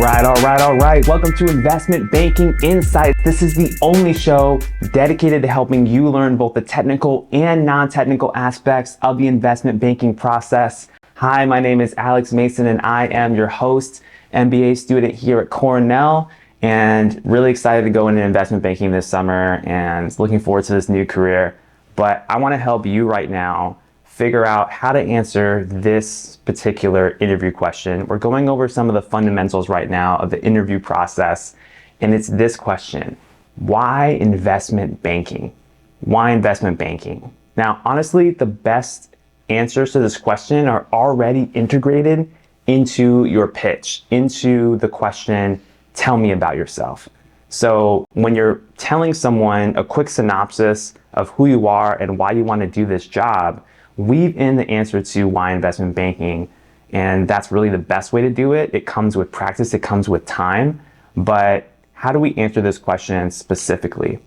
All right. Welcome to Investment Banking Insights. This is the only show dedicated to helping you learn both the technical and non-technical aspects of the investment banking process. Hi, my name is Alex Mason and I am your host, MBA student here at Cornell, and really excited to go into investment banking this summer and looking forward to this new career. But I want to help you right now figure out how to answer this particular interview question. We're going over some of the fundamentals right now of the interview process, and it's this question: why investment banking? Why investment banking? Now, honestly, the best answers to this question are already integrated into your pitch, into the question, tell me about yourself. So when you're telling someone a quick synopsis of who you are and why you want to do this job, weave in the answer to why investment banking. And that's really the best way to do it. It comes with practice, it comes with time. But how do we answer this question specifically?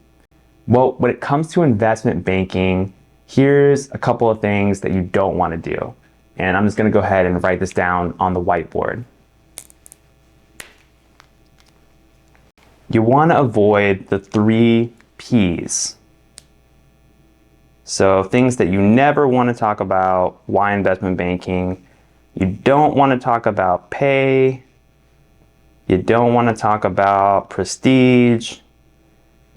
Well, when it comes to investment banking, here's a couple of things that you don't want to do. And I'm just going to go ahead and write this down on the whiteboard. You want to avoid the 3 Ps. So things that you never want to talk about, why investment banking. You don't want to talk about pay. You don't want to talk about prestige.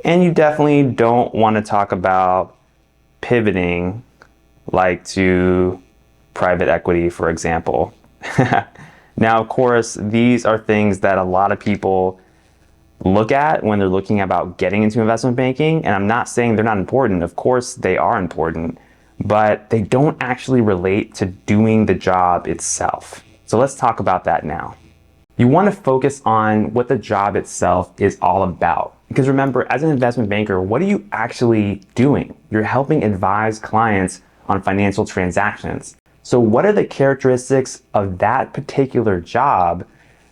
And you definitely don't want to talk about pivoting, like to private equity, for example. Now, of course, these are things that a lot of people look at when they're looking about getting into investment banking. And I'm not saying they're not important. Of course, they are important, but they don't actually relate to doing the job itself. So let's talk about that now. You want to focus on what the job itself is all about. Because remember, as an investment banker, what are you actually doing? You're helping advise clients on financial transactions. So what are the characteristics of that particular job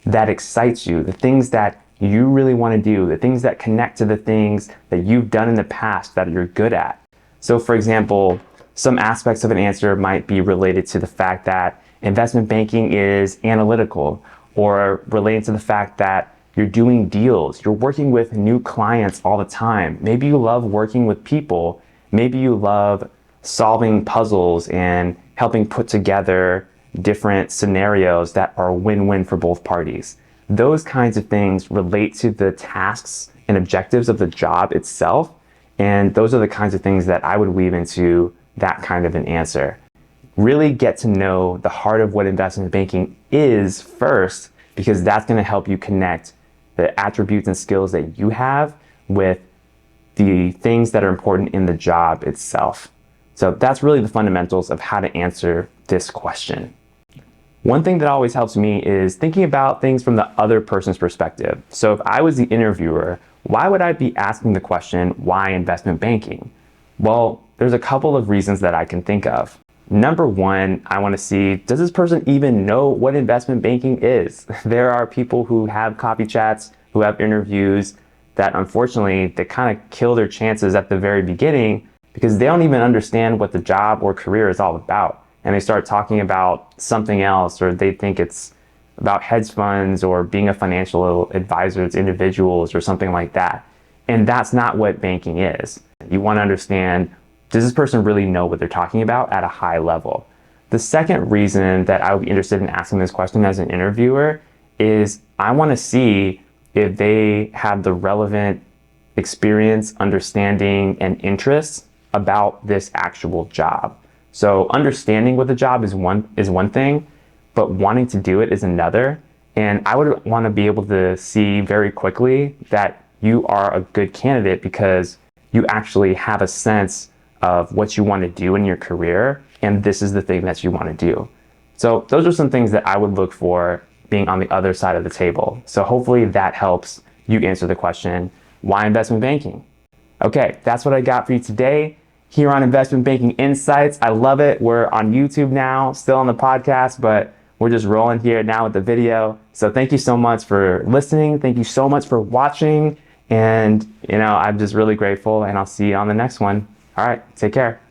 that excites you? The things that you really want to do, the things that connect to the things that you've done in the past that you're good at. So for example, some aspects of an answer might be related to the fact that investment banking is analytical, or related to the fact that you're doing deals, you're working with new clients all the time. Maybe you love working with people. Maybe you love solving puzzles and helping put together different scenarios that are win-win for both parties. Those kinds of things relate to the tasks and objectives of the job itself. And those are the kinds of things that I would weave into that kind of an answer. Really get to know the heart of what investment banking is first, because that's going to help you connect the attributes and skills that you have with the things that are important in the job itself. So that's really the fundamentals of how to answer this question. One thing that always helps me is thinking about things from the other person's perspective. So if I was the interviewer, why would I be asking the question, why investment banking? Well, there's a couple of reasons that I can think of. Number one, I want to see, does this person even know what investment banking is? There are people who have coffee chats, who have interviews that unfortunately, they kind of kill their chances at the very beginning because they don't even understand what the job or career is all about. And they start talking about something else, or they think it's about hedge funds or being a financial advisor to individuals or something like that. And that's not what banking is. You want to understand, does this person really know what they're talking about at a high level? The second reason that I would be interested in asking this question as an interviewer is I want to see if they have the relevant experience, understanding, and interests about this actual job. So understanding what the job is one thing, but wanting to do it is another. And I would want to be able to see very quickly that you are a good candidate because you actually have a sense of what you want to do in your career, and this is the thing that you want to do. So those are some things that I would look for being on the other side of the table. So hopefully that helps you answer the question, why investment banking? Okay, that's what I got for you today here on Investment Banking Insights. I love it. We're on YouTube now, still on the podcast, but we're just rolling here now with the video. So thank you so much for listening. Thank you so much for watching. And, I'm just really grateful, and I'll see you on the next one. All right, take care.